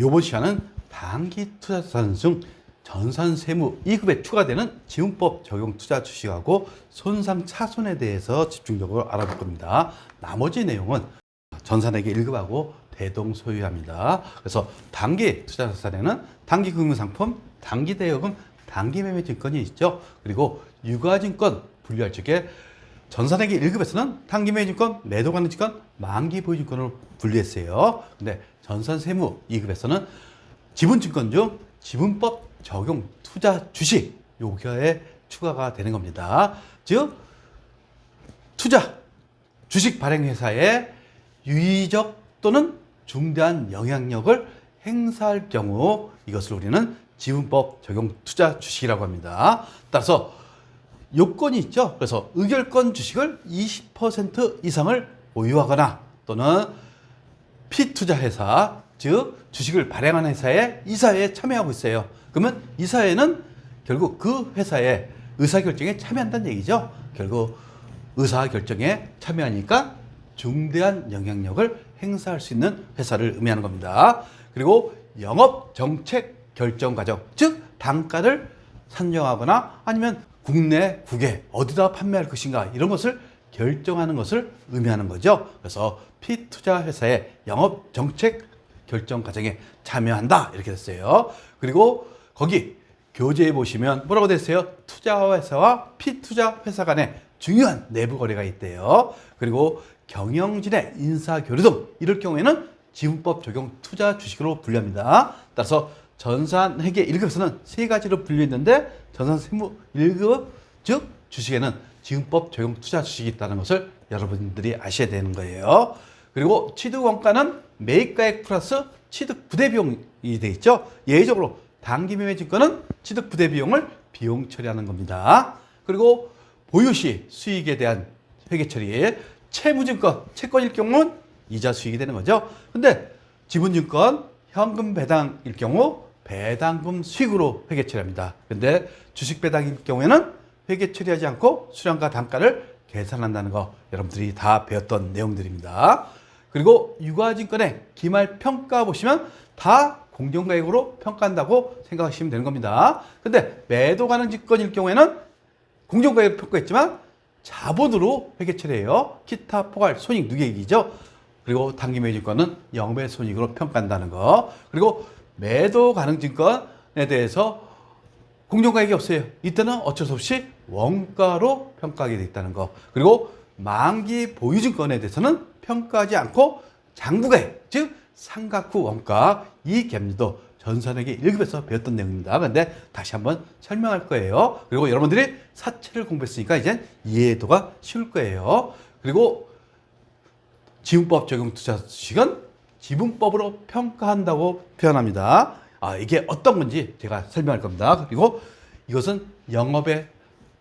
이번 시간은 단기 투자자산 중 전산세무 2급에 추가되는 지분법 적용 투자 주식하고 손상 차손에 대해서 집중적으로 알아볼 겁니다. 나머지 내용은 전산회계 1급하고 대동소이합니다. 그래서 단기 투자자산에는 단기 금융상품, 단기 대여금, 단기 매매 증권이 있죠. 그리고 유가증권 분류할 적에 전산회계 1급에서는 단기 매매 증권, 매도 가능 증권, 만기 보유 증권으로 분류했어요. 근데 전산세무 2급에서는 지분증권 중 지분법 적용 투자 주식 요거에 추가가 되는 겁니다. 즉 투자 주식 발행 회사의 유의적 또는 중대한 영향력을 행사할 경우 이것을 우리는 지분법 적용 투자 주식이라고 합니다. 따라서 요건이 있죠. 그래서 의결권 주식을 20% 이상을 보유하거나 또는 피투자 회사, 즉 주식을 발행하는 회사의 이사회에 참여하고 있어요. 그러면 이사회는 결국 그 회사의 의사결정에 참여한다는 얘기죠. 결국 의사결정에 참여하니까 중대한 영향력을 행사할 수 있는 회사를 의미하는 겁니다. 그리고 영업정책 결정 과정, 즉 단가를 산정하거나 아니면 국내, 국외 어디다 판매할 것인가 이런 것을 결정하는 것을 의미하는 거죠. 그래서 피투자 회사의 영업정책 결정 과정에 참여한다 이렇게 됐어요. 그리고 거기 교재에 보시면 뭐라고 됐어요? 투자회사와 피투자 회사 간에 중요한 내부 거래가 있대요. 그리고 경영진의 인사교류 등 이럴 경우에는 지분법 적용 투자 주식으로 분류합니다. 따라서 전산회계 1급에서는 세 가지로 분류했는데 전산세무 1급 즉 주식에는 지분법 적용 투자 주식이 있다는 것을 여러분들이 아셔야 되는 거예요. 그리고 취득원가는 매입가액 플러스 취득 부대 비용이 되어 있죠. 예외적으로 단기 매매 증권은 취득 부대 비용을 비용 처리하는 겁니다. 그리고 보유시 수익에 대한 회계 처리, 채무증권, 채권일 경우는 이자 수익이 되는 거죠. 근데 지분증권, 현금 배당일 경우 배당금 수익으로 회계 처리합니다. 근데 주식 배당일 경우에는 회계 처리하지 않고 수량과 단가를 계산한다는 거 여러분들이 다 배웠던 내용들입니다. 그리고 유가증권의 기말 평가 보시면 다 공정가액으로 평가한다고 생각하시면 되는 겁니다. 근데 매도 가능 증권일 경우에는 공정가액 평가했지만 자본으로 회계 처리해요. 기타 포괄 손익 누계액이죠. 그리고 단기 매매 증권은 영업의 손익으로 평가한다는 거. 그리고 매도 가능 증권에 대해서 공정가액이 없어요. 이때는 어쩔 수 없이 원가로 평가하게 돼 있다는 거. 그리고 만기 보유증권에 대해서는 평가하지 않고 장부가액, 즉 상각 후 원가, 이 갭리도 전산회계 1급에서 배웠던 내용입니다. 그런데 다시 한번 설명할 거예요. 그리고 여러분들이 사채를 공부했으니까 이제 이해도가 쉬울 거예요. 그리고 지분법 적용 투자 주식은 지분법으로 평가한다고 표현합니다. 이게 어떤 건지 제가 설명할 겁니다. 그리고 이것은 영업의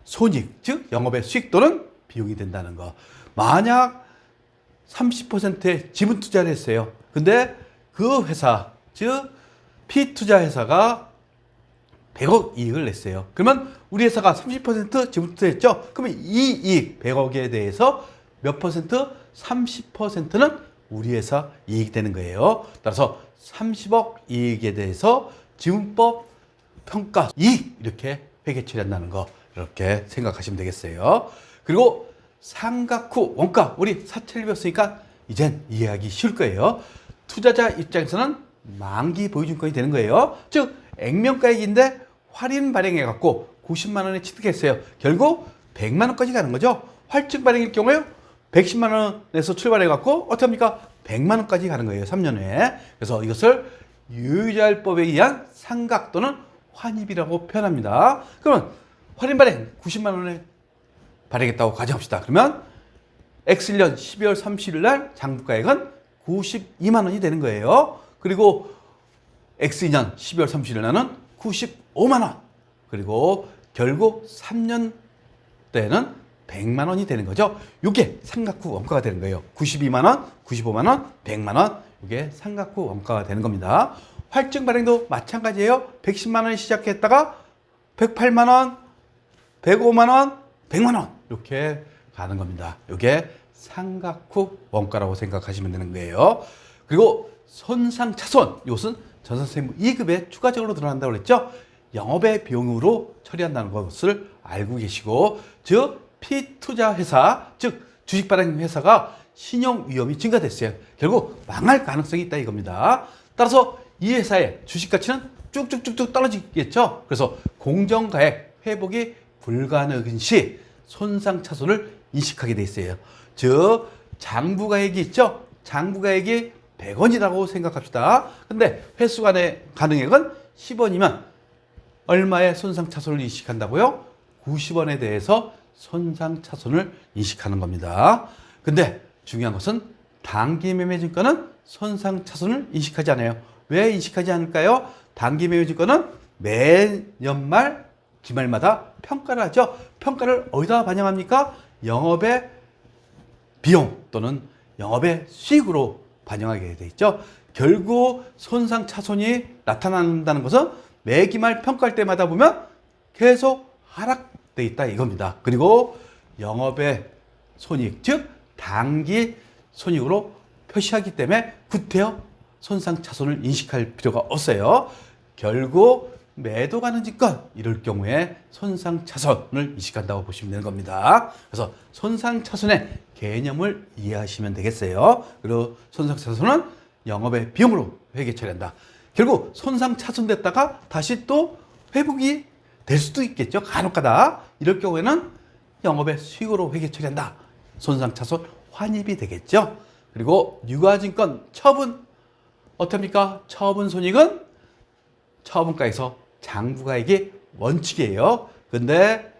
손익, 즉 영업의 수익 또는 비용이 된다는 거. 만약 30%의 지분 투자를 했어요. 근데 그 회사, 즉 피투자 회사가 100억 이익을 냈어요. 그러면 우리 회사가 30% 지분 투자했죠? 그러면 이 이익 100억에 대해서 몇 퍼센트? 30%는 우리 회사 이익이 되는 거예요. 따라서 30억 이익에 대해서 지분법 평가 이익 이렇게 회계 처리한다는 거 이렇게 생각하시면 되겠어요. 그리고 상각 후 원가, 우리 사채를 배웠으니까 이젠 이해하기 쉬울 거예요. 투자자 입장에서는 만기 보유증권이 되는 거예요. 즉 액면가액인데 할인 발행해 갖고 90만 원에 취득했어요. 결국 100만 원까지 가는 거죠. 활증 발행일 경우에 110만 원에서 출발해 갖고 어떻게 합니까? 100만 원까지 가는 거예요. 3년 후에. 그래서 이것을 유의자율법에 의한 상각 또는 환입이라고 표현합니다. 그러면 할인 발행 90만 원에 발행했다고 가정합시다. 그러면 X1년 12월 30일 날 장부가액은 92만 원이 되는 거예요. 그리고 X2년 12월 30일 날은 95만 원. 그리고 결국 3년 때는 100만 원이 되는 거죠. 이게 상각 후 원가가 되는 거예요. 92만 원, 95만 원, 100만 원. 이게 상각 후 원가가 되는 겁니다. 활증 발행도 마찬가지예요. 110만 원에 시작했다가 108만 원, 105만 원, 100만 원 이렇게 가는 겁니다. 이게 상각 후 원가라고 생각하시면 되는 거예요. 그리고 손상 차손, 이것은 전산세무 2급에 추가적으로 드러난다고 그랬죠. 영업의 비용으로 처리한다는 것을 알고 계시고, 즉 피투자 회사, 즉 주식 발행 회사가 신용 위험이 증가됐어요. 결국 망할 가능성이 있다 이겁니다. 따라서 이 회사의 주식 가치는 쭉쭉쭉쭉 떨어지겠죠. 그래서 공정가액 회복이 불가능한 시 손상차손을 인식하게 돼 있어요. 즉 장부가액이 있죠. 장부가액이 100원이라고 생각합시다. 근데 회수간의 가능액은 10원이면 얼마의 손상차손을 인식한다고요? 90원에 대해서 손상차손을 인식하는 겁니다. 근데 중요한 것은 단기매매증권은 손상차손을 인식하지 않아요. 왜 인식하지 않을까요? 단기매매증권은 매년 말 기말마다 평가를 하죠. 평가를 어디다 반영합니까? 영업의 비용 또는 영업의 수익으로 반영하게 돼 있죠. 결국 손상차손이 나타난다는 것은 매기말 평가할 때마다 보면 계속 하락돼 있다 이겁니다. 그리고 영업의 손익, 즉 단기 손익으로 표시하기 때문에 구태여 손상차손을 인식할 필요가 없어요. 결국 매도 가능 증권 이럴 경우에 손상차손을 인식한다고 보시면 되는 겁니다. 그래서 손상차손의 개념을 이해하시면 되겠어요. 그리고 손상차손은 영업의 비용으로 회계 처리한다. 결국 손상차손됐다가 다시 또 회복이 될 수도 있겠죠. 간혹가다 이럴 경우에는 영업의 수익으로 회계 처리한다. 손상차손 환입이 되겠죠. 그리고 유가증권 처분 어떻습니까? 처분 손익은 처분가에서 장부가액이 원칙이에요. 근데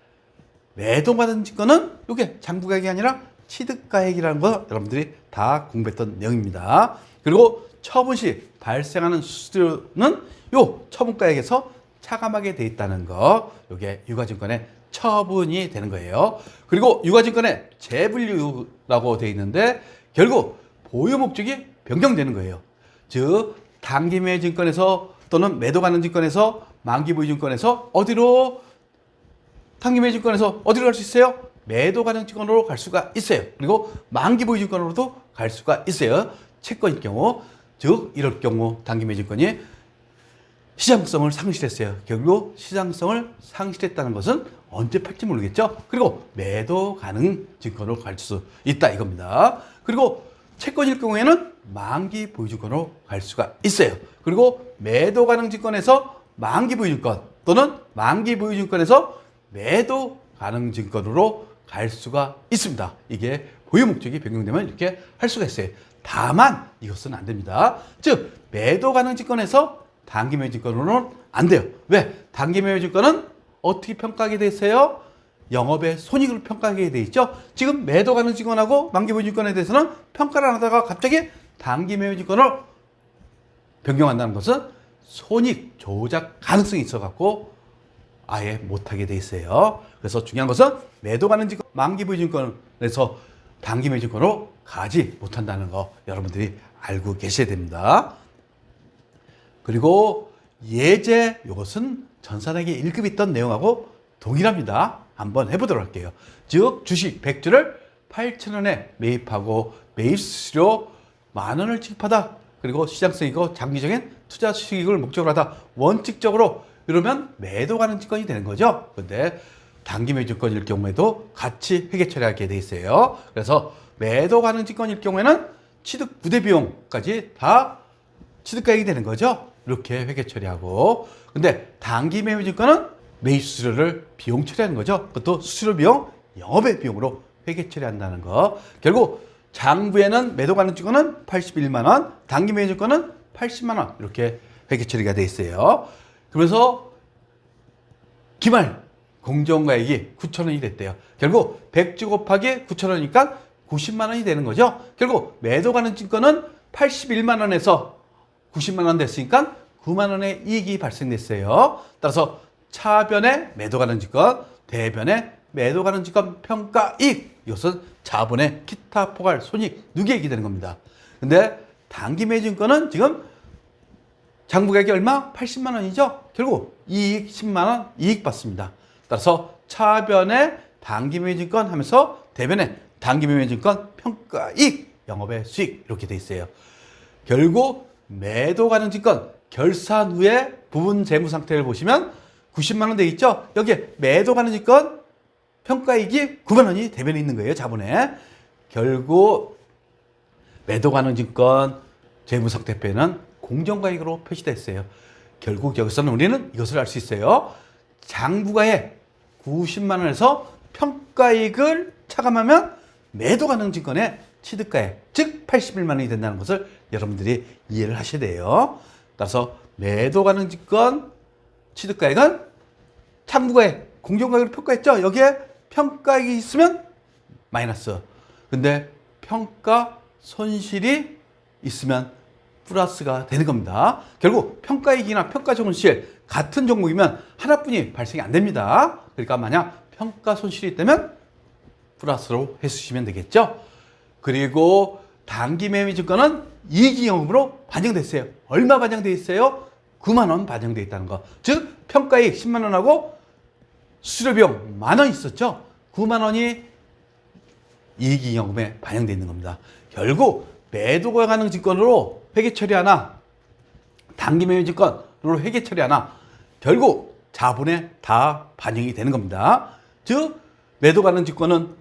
매도받은 증권은 이게 장부가액이 아니라 취득가액이라는 거 여러분들이 다 공부했던 내용입니다. 그리고 처분 시 발생하는 수수료는 요 처분가액에서 차감하게 돼 있다는 거, 이게 유가증권의 처분이 되는 거예요. 그리고 유가증권의 재분류라고 돼 있는데 결국 보유 목적이 변경되는 거예요. 즉 단기매매증권에서 또는 매도 가능 증권에서 만기보유증권에서 어디로 단기매매증권에서 어디로 갈 수 있어요? 매도 가능 증권으로 갈 수가 있어요. 그리고 만기보유증권으로도 갈 수가 있어요. 채권일 경우, 즉 이럴 경우 단기매매증권이 시장성을 상실했어요. 결국 시장성을 상실했다는 것은 언제 팔지 모르겠죠. 그리고 매도 가능 증권으로 갈 수 있다 이겁니다. 그리고 채권일 경우에는 만기 보유증권으로 갈 수가 있어요. 그리고 매도 가능 증권에서 만기 보유증권 또는 만기 보유증권에서 매도 가능 증권으로 갈 수가 있습니다. 이게 보유 목적이 변경되면 이렇게 할 수가 있어요. 다만 이것은 안 됩니다. 즉 매도 가능 증권에서 단기 매매 증권으로는 안 돼요. 왜? 단기 매매 증권은 어떻게 평가하게 돼 있어요? 영업의 손익을 평가하게 돼 있죠. 지금 매도 가능 증권하고 만기 보유 증권에 대해서는 평가를 안 하다가 갑자기 단기 매매 증권을 변경한다는 것은 손익 조작 가능성이 있어 갖고 아예 못하게 돼 있어요. 그래서 중요한 것은 매도 가능 증권, 만기 보유 증권에서 단기 매매 증권으로 가지 못한다는 거 여러분들이 알고 계셔야 됩니다. 그리고 예제 이것은 전산회계 1급에 있던 내용하고 동일합니다. 한번 해보도록 할게요. 즉 주식 100주를 8,000원에 매입하고 매입 수수료 10,000원을 지급하다. 그리고 시장성이고 장기적인 투자 수익을 목적으로 하다. 원칙적으로 이러면 매도 가능 증권이 되는 거죠. 근데 단기 매매 증권일 경우에도 같이 회계 처리하게 돼 있어요. 그래서 매도 가능 증권일 경우에는 취득 부대 비용까지 다 취득가액이 되는 거죠. 이렇게 회계 처리하고. 근데 단기 매매 증권은 매입 수수료를 비용 처리하는 거죠. 그것도 수수료 비용, 영업의 비용으로 회계 처리한다는 거. 결국 장부에는 매도 가능 증권은 81만 원, 단기 매매 증권은 80만 원 이렇게 회계 처리가 돼 있어요. 그래서 기말 공정가액이 9,000원이 됐대요. 결국 100주 곱하기 9,000원이니까 90만 원이 되는 거죠. 결국 매도 가능 증권은 81만 원에서 90만 원 됐으니까 9만 원의 이익이 발생됐어요. 따라서 차변의 매도 가능 증권, 대변의 매도 가능 증권 평가이익, 이것은 자본의 기타 포괄 손익 누계액이 되는 겁니다. 근데 단기 매매 증권은 지금 장부가액이 얼마? 80만 원이죠. 결국 이익 10만 원 이익 받습니다. 따라서 차변의 단기 매매 증권 하면서 대변의 단기 매매 증권 평가이익, 영업의 수익 이렇게 돼 있어요. 결국 매도 가능 증권 결산 후에 부분 재무 상태를 보시면 90만 원 돼 있죠? 여기에 매도 가는 증권 평가이익이 9만 원이 대변에 있는 거예요, 자본에. 결국 매도 가는 증권 재무상태표에는 공정가액으로 표시됐어요. 결국 여기서는 우리는 이것을 알 수 있어요. 장부가액 90만 원에서 평가이익을 차감하면 매도 가능 증권의 취득가액, 즉 81만 원이 된다는 것을 여러분들이 이해를 하셔야 돼요. 따라서 매도 가능 증권 취득가액은 장부가액, 공정가액으로 평가했죠. 여기에 평가이익이 있으면 마이너스. 근데 평가 손실이 있으면 플러스가 되는 겁니다. 결국 평가이익이나 평가손실 같은 종목이면 하나뿐이 발생이 안 됩니다. 그러니까 만약 평가 손실이 있다면 플러스로 해주시면 되겠죠. 그리고 단기 매매 증권은 이익이익으로 반영됐어요. 얼마 반영돼 있어요? 9만 원 반영돼 있다는 거. 즉 평가이익 10만 원하고 수수료 비용 만 원 있었죠. 9만 원이 이익이익금에 반영돼 있는 겁니다. 결국 매도가 가능 증권으로 회계 처리하나 단기 매매 증권으로 회계 처리하나 결국 자본에 다 반영이 되는 겁니다. 즉 매도 가능 증권은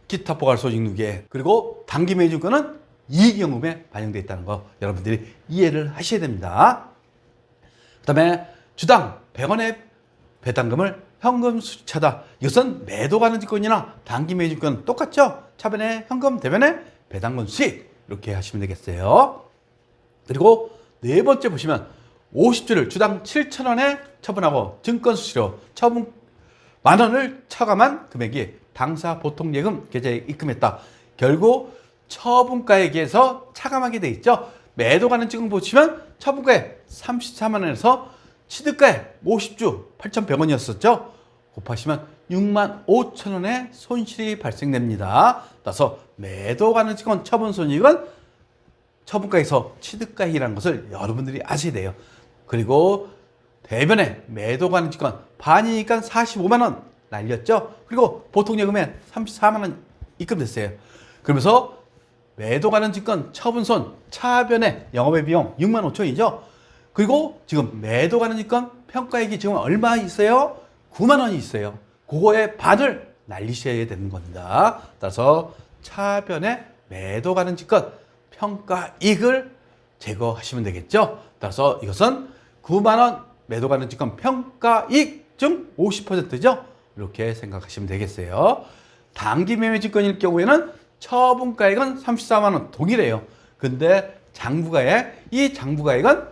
기타 포괄소득 누계, 그리고 단기 매매 증권은 이익이익금에 반영돼 있다는 거 여러분들이 이해를 하셔야 됩니다. 그 다음에 주당 100원의 배당금을 현금 수차다. 이것은 매도 가능 증권이나 단기 매매 증권 똑같죠? 차변에 현금, 대변에 배당금 수익 이렇게 하시면 되겠어요. 그리고 네 번째 보시면 50주를 주당 7,000원에 처분하고 증권 수수료 처분 만 원을 차감한 금액이 당사 보통예금 계좌에 입금했다. 결국 처분가액에서 차감하게 돼 있죠. 매도 가능 증권 보시면 처분가액 34만 원에서 취득가액 50주 8,100원이었었죠. 곱하시면 6만 5천 원의 손실이 발생됩니다. 따라서 매도 가능 증권 처분 손익은 처분가에서 취득가액이라는 것을 여러분들이 아셔야 돼요. 그리고 대변에 매도 가능 증권 반이니까 45만 원 날렸죠. 그리고 보통예금에 34만 원 입금됐어요. 그러면서 매도 가능 증권 처분손 차변에 영업의 비용 6만 5천 원이죠. 그리고 지금 매도 가능 증권 평가액이 지금 얼마 있어요? 9만 원이 있어요. 그거의 반을 날리셔야 되는 겁니다. 따라서 차변에 매도 가능 증권 평가이익을 제거하시면 되겠죠. 따라서 이것은 9만 원 매도 가능 증권 평가이익 중 50%죠. 이렇게 생각하시면 되겠어요. 단기 매매 증권일 경우에는 처분가액은 34만 원 동일해요. 근데 장부가액, 이 장부가액은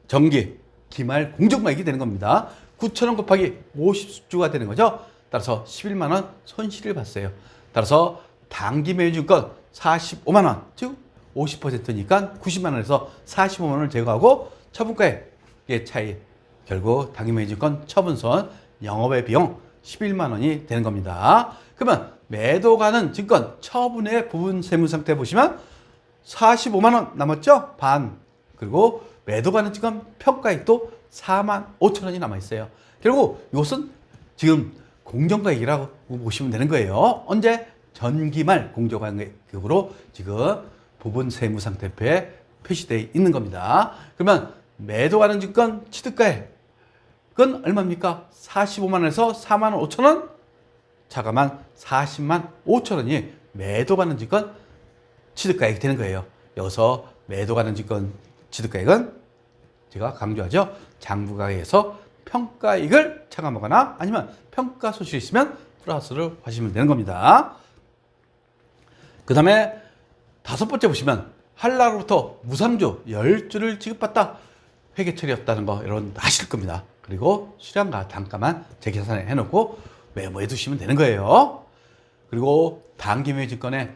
정기 기말 공정가액이 되는 겁니다. 9천 원 곱하기 50주가 되는 거죠. 따라서 11만 원 손실을 봤어요. 따라서 단기 매매 증권 45만 원, 즉 50%니까 90만 원에서 45만 원을 제거하고 처분가액의 차이, 결국 단기 매매 증권 처분손 영업의 비용 11만 원이 되는 겁니다. 그러면 매도 가능 증권 처분의 부분 세무 상태 보시면 45만 원 남았죠? 반. 그리고 매도 가능 증권 평가액도 4만 5천 원이 남아 있어요. 결국 이것은 지금 공정가액이라고 보시면 되는 거예요. 언제? 전기말 공정가액으로 지금 부분 세무 상태표에 표시되어 있는 겁니다. 그러면 매도 가능 증권 취득가액은 얼마입니까? 45만 원에서 4만 5천 원? 차감한 40만 5천 원이 매도 가능 증권 취득가액이 되는 거예요. 여기서 매도 가능 증권 취득가액은 제가 강조하죠. 장부가액에서 평가이익을 차감하거나 아니면 평가 손실이 있으면 플러스를 하시면 되는 겁니다. 그 다음에 다섯 번째 보시면 한라로부터 무상주 10주를 지급받다. 회계 처리였다는 거 여러분 아실 겁니다. 그리고 수량과 단가만 재계산에 해놓고 메모해 두시면 되는 거예요. 그리고 단기 매매 증권에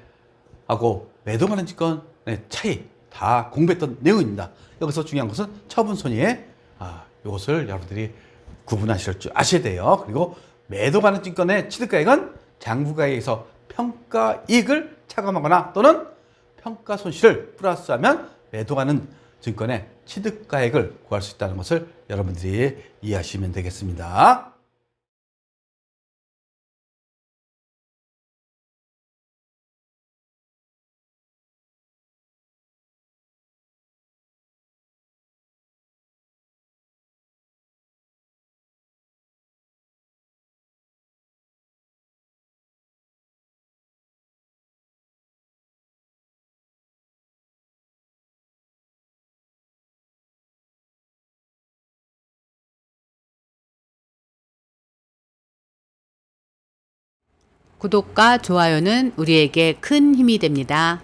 하고 매도 가능 증권의 차이 다 공부했던 내용입니다. 여기서 중요한 것은 처분 손익, 이것을 여러분들이 구분하실 줄 아셔야 돼요. 그리고 매도 가능 증권의 취득가액은 장부가액에서 평가이익을 차감하거나 또는 평가 손실을 플러스하면 매도 가능 증권의 취득가액을 구할 수 있다는 것을 여러분들이 이해하시면 되겠습니다. 구독과 좋아요는 우리에게 큰 힘이 됩니다.